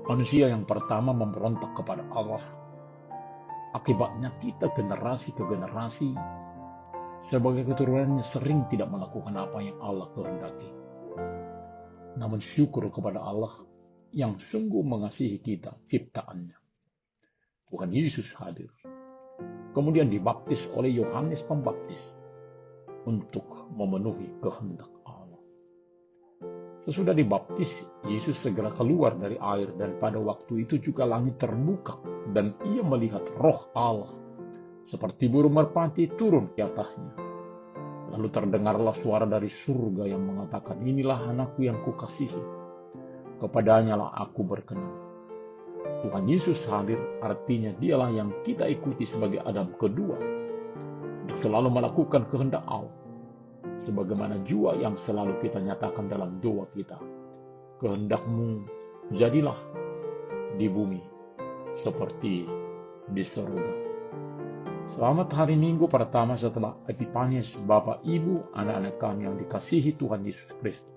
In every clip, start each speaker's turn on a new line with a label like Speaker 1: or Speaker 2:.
Speaker 1: Manusia yang pertama memberontak kepada Allah. Akibatnya kita generasi ke generasi sebagai keturunannya sering tidak melakukan apa yang Allah kehendaki. Namun syukur kepada Allah yang sungguh mengasihi kita, ciptaannya. Tuhan Yesus hadir. Kemudian dibaptis oleh Yohanes Pembaptis untuk memenuhi kehendak Allah. Sesudah dibaptis, Yesus segera keluar dari air dan pada waktu itu juga langit terbuka dan ia melihat Roh Allah seperti burung merpati turun ke atasnya. Lalu terdengarlah suara dari surga yang mengatakan, "Inilah anakku yang kukasihi, kepadanya lah aku berkenan." Tuhan Yesus hadir, artinya dialah yang kita ikuti sebagai Adam kedua untuk selalu melakukan kehendak Allah. Sebagaimana jua yang selalu kita nyatakan dalam doa kita, "Kehendakmu jadilah di bumi seperti di surga." Selamat hari Minggu pertama setelah Epifanias, Bapak, Ibu, anak-anak kami yang dikasihi Tuhan Yesus Kristus.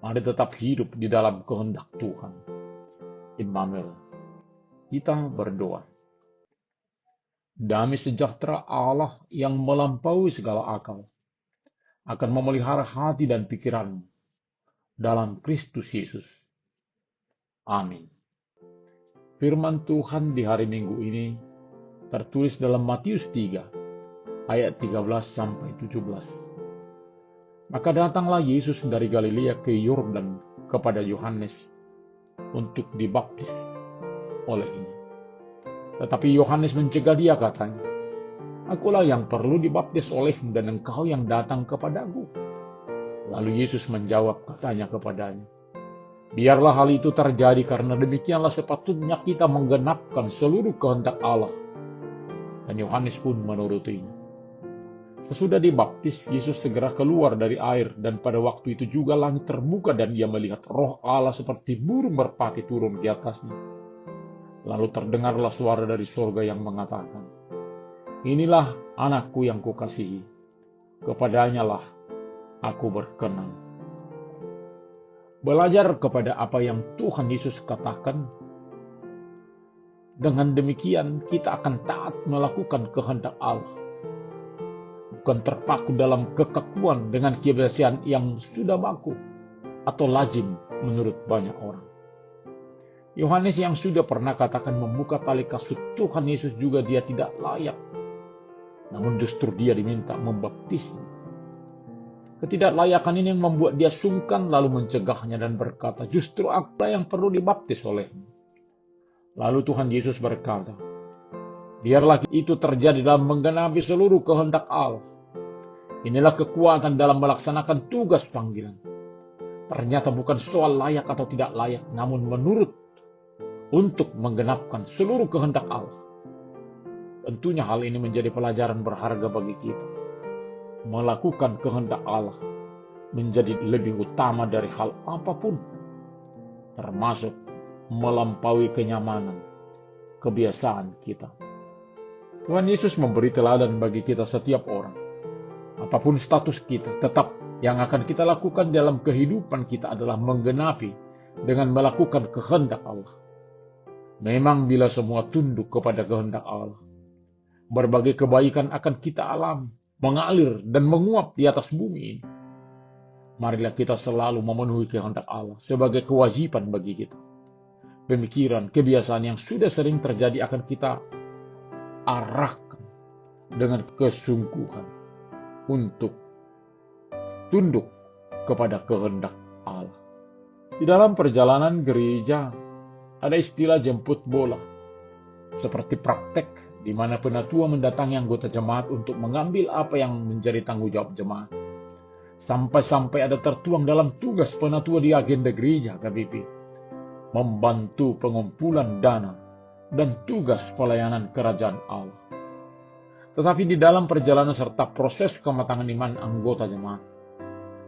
Speaker 1: Mari tetap hidup di dalam kehendak Tuhan. Immanuel. Kita berdoa. Damai sejahtera Allah yang melampaui segala akal akan memelihara hati dan pikiranmu dalam Kristus Yesus. Amin. Firman Tuhan di hari Minggu ini tertulis dalam Matius 3, ayat 13 sampai 17. Maka datanglah Yesus dari Galilea ke Yordan kepada Yohanes untuk dibaptis olehnya. Tetapi Yohanes mencegah dia, katanya, "Akulah yang perlu dibaptis olehmu dan engkau yang datang kepadaku." Lalu Yesus menjawab, katanya kepadanya, "Biarlah hal itu terjadi karena demikianlah sepatutnya kita menggenapkan seluruh kehendak Allah." Dan Yohanes pun menurutinya. Sesudah dibaptis, Yesus segera keluar dari air dan pada waktu itu juga langit terbuka dan ia melihat Roh Allah seperti burung merpati turun di atasnya. Lalu terdengarlah suara dari surga yang mengatakan, "Inilah anakku yang kukasihi, kepadanya lah aku berkenan." Belajar kepada apa yang Tuhan Yesus katakan. Dengan demikian kita akan taat melakukan kehendak Allah. Bukan terpaku dalam kekakuan dengan kebiasaan yang sudah baku atau lazim menurut banyak orang. Yohanes yang sudah pernah katakan membuka tali kasut Tuhan Yesus juga dia tidak layak. Namun justru dia diminta membaptisnya. Ketidaklayakan ini membuat dia sungkan lalu mencegahnya dan berkata, "Justru apa yang perlu dibaptis olehmu?" Lalu Tuhan Yesus berkata, "Biarlah itu terjadi dalam menggenapi seluruh kehendak Allah." Inilah kekuatan dalam melaksanakan tugas panggilan. Ternyata bukan soal layak atau tidak layak, namun menurut untuk menggenapkan seluruh kehendak Allah. Tentunya hal ini menjadi pelajaran berharga bagi kita. Melakukan kehendak Allah menjadi lebih utama dari hal apapun, termasuk melampaui kenyamanan, kebiasaan kita. Tuhan Yesus memberi teladan bagi kita setiap orang. Apapun status kita, tetap yang akan kita lakukan dalam kehidupan kita adalah menggenapi dengan melakukan kehendak Allah. Memang bila semua tunduk kepada kehendak Allah, berbagai kebaikan akan kita alami, mengalir dan menguap di atas bumi ini. Marilah kita selalu memenuhi kehendak Allah sebagai kewajiban bagi kita. Pemikiran, kebiasaan yang sudah sering terjadi akan kita arahkan dengan kesungguhan untuk tunduk kepada kehendak Allah. Di dalam perjalanan gereja ada istilah jemput bola, seperti praktek di mana penatua mendatangi anggota jemaat untuk mengambil apa yang menjadi tanggung jawab jemaat. Sampai-sampai ada tertuang dalam tugas penatua di agenda gereja KBP, membantu pengumpulan dana dan tugas pelayanan kerajaan Allah. Tetapi di dalam perjalanan serta proses kematangan iman anggota jemaat,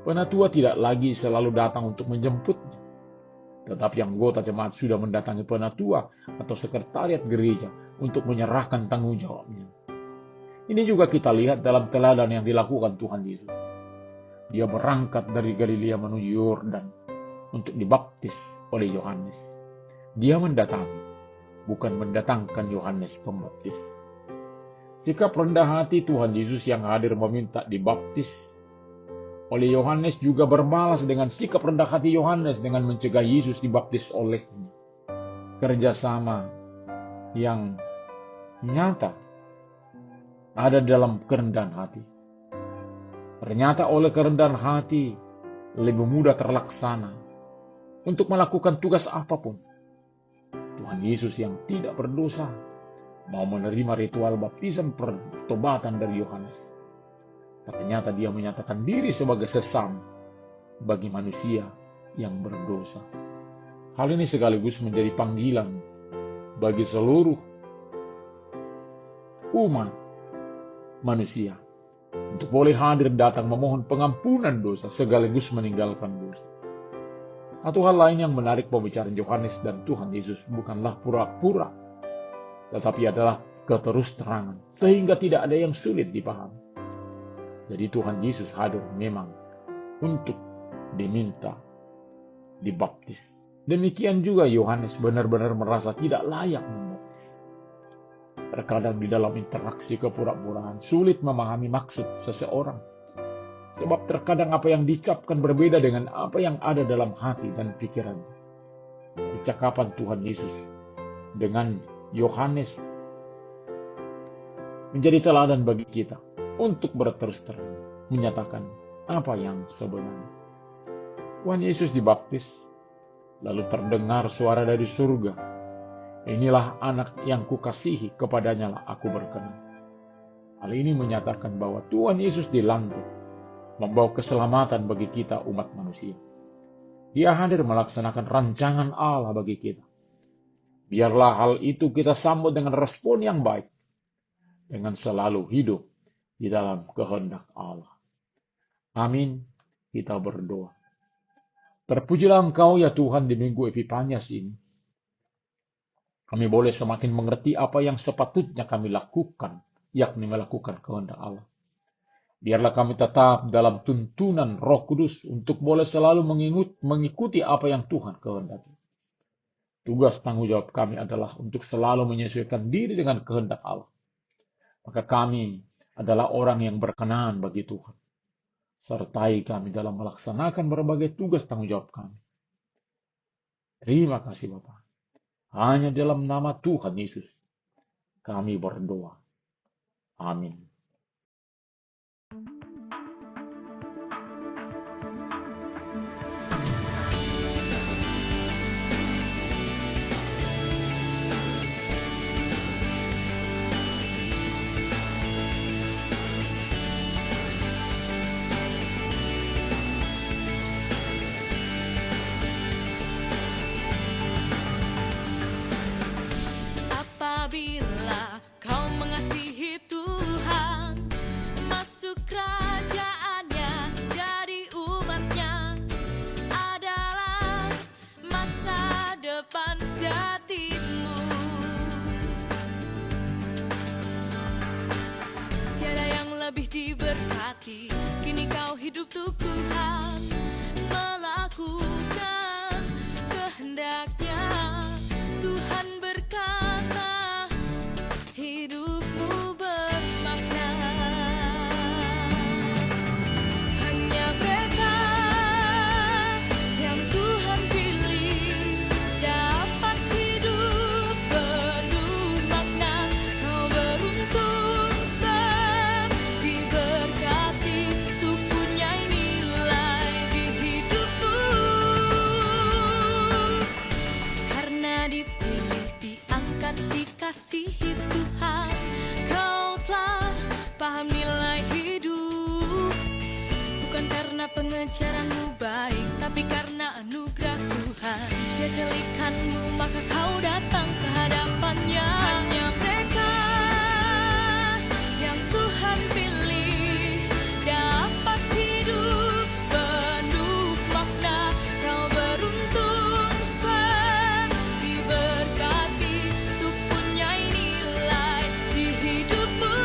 Speaker 1: penatua tidak lagi selalu datang untuk menjemputnya, tetapi anggota jemaat sudah mendatangi penatua atau sekretariat gereja untuk menyerahkan tanggung jawabnya. Ini juga kita lihat dalam teladan yang dilakukan Tuhan Yesus. Dia berangkat dari Galilea menuju Yordan untuk dibaptis oleh Yohanes. Dia mendatangi, bukan mendatangkan Yohanes Pembaptis. Sikap rendah hati Tuhan Yesus yang hadir meminta dibaptis oleh Yohanes juga berbalas dengan sikap rendah hati Yohanes dengan mencegah Yesus dibaptis olehnya. Kerjasama yang nyata ada dalam kerendahan hati. Ternyata oleh kerendahan hati lebih mudah terlaksana untuk melakukan tugas apapun. Tuhan Yesus yang tidak berdosa mau menerima ritual baptisan pertobatan dari Yohanes. Ternyata dia menyatakan diri sebagai sesama bagi manusia yang berdosa. Hal ini sekaligus menjadi panggilan bagi seluruh umat manusia untuk boleh hadir datang memohon pengampunan dosa sekaligus meninggalkan dosa. Satu hal lain yang menarik pembicaraan Yohanes dan Tuhan Yesus bukanlah pura-pura, tetapi adalah keterus-terangan, sehingga tidak ada yang sulit dipahami. Jadi Tuhan Yesus hadir memang untuk diminta dibaptis. Demikian juga Yohanes benar-benar merasa tidak layak membaptis. Terkadang di dalam interaksi kepura-puraan sulit memahami maksud seseorang. Sebab terkadang apa yang diucapkan berbeda dengan apa yang ada dalam hati dan pikiran. Percakapan Tuhan Yesus dengan Yohanes menjadi teladan bagi kita untuk berterus terang menyatakan apa yang sebenarnya. Tuhan Yesus dibaptis, lalu terdengar suara dari surga. Inilah anak yang kukasihi, kepadanya lah aku berkenan. Hal ini menyatakan bahwa Tuhan Yesus dilantik membawa keselamatan bagi kita umat manusia. Dia hadir melaksanakan rancangan Allah bagi kita. Biarlah hal itu kita sambut dengan respon yang baik, dengan selalu hidup di dalam kehendak Allah. Amin. Kita berdoa. Terpujilah Engkau ya Tuhan di minggu Epifanias ini. Kami boleh semakin mengerti apa yang sepatutnya kami lakukan, yakni melakukan kehendak Allah. Biarlah kami tetap dalam tuntunan Roh Kudus untuk boleh selalu mengikuti apa yang Tuhan kehendaki. Tugas tanggung jawab kami adalah untuk selalu menyesuaikan diri dengan kehendak Allah. Maka kami adalah orang yang berkenan bagi Tuhan. Sertai kami dalam melaksanakan berbagai tugas tanggung jawab kami. Terima kasih Bapa. Hanya dalam nama Tuhan Yesus kami berdoa. Amin.
Speaker 2: Apabila kau mengasihi Tuhan, masuk kerajaannya, jadi umatnya, adalah masa depan sejatimu. Tiada yang lebih diberkati, kini kau hidup untuk Tuhan, melakukan kehendak-Nya. Tuhan berkata, hidupmu bermakna. Hanya mereka yang Tuhan pilih dapat hidup penuh makna. Kau beruntung sebab diberkati, untuk punya nilai di hidupmu. Karena dipilih, diangkat, dikasihi Tuhan, kau telah paham nilai hidup. Bukan karena pengejaranmu baik, tapi karena anugerah Tuhan. Dia celikanmu, maka kau datang ke hadapannya. Hanya mereka yang Tuhan pilih dapat hidup penuh makna. Kau beruntung sebab diberkati, untuk punya nilai di hidupmu.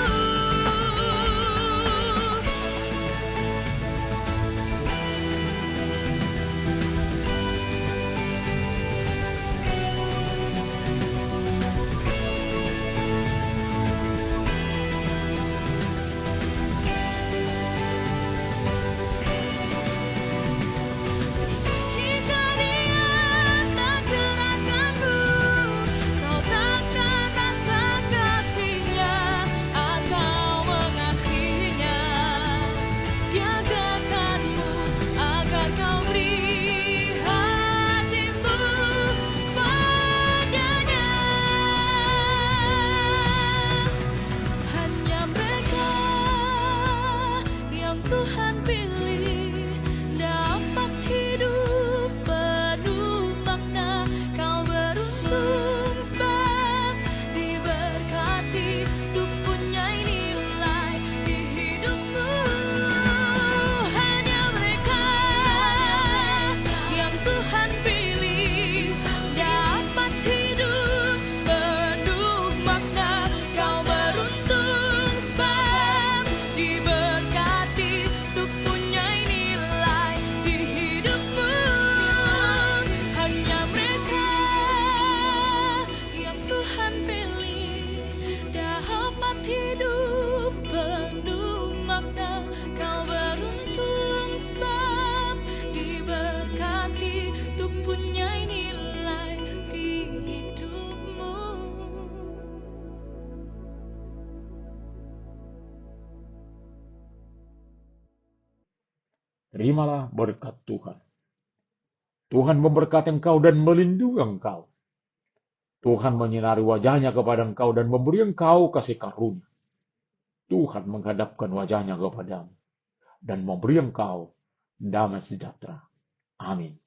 Speaker 1: terimalah berkat Tuhan. Tuhan memberkati engkau dan melindungi engkau. Tuhan menyinari wajahnya kepada engkau dan memberi engkau kasih karunia. Tuhan menghadapkan wajahnya kepadamu dan memberi engkau damai sejahtera. Amin.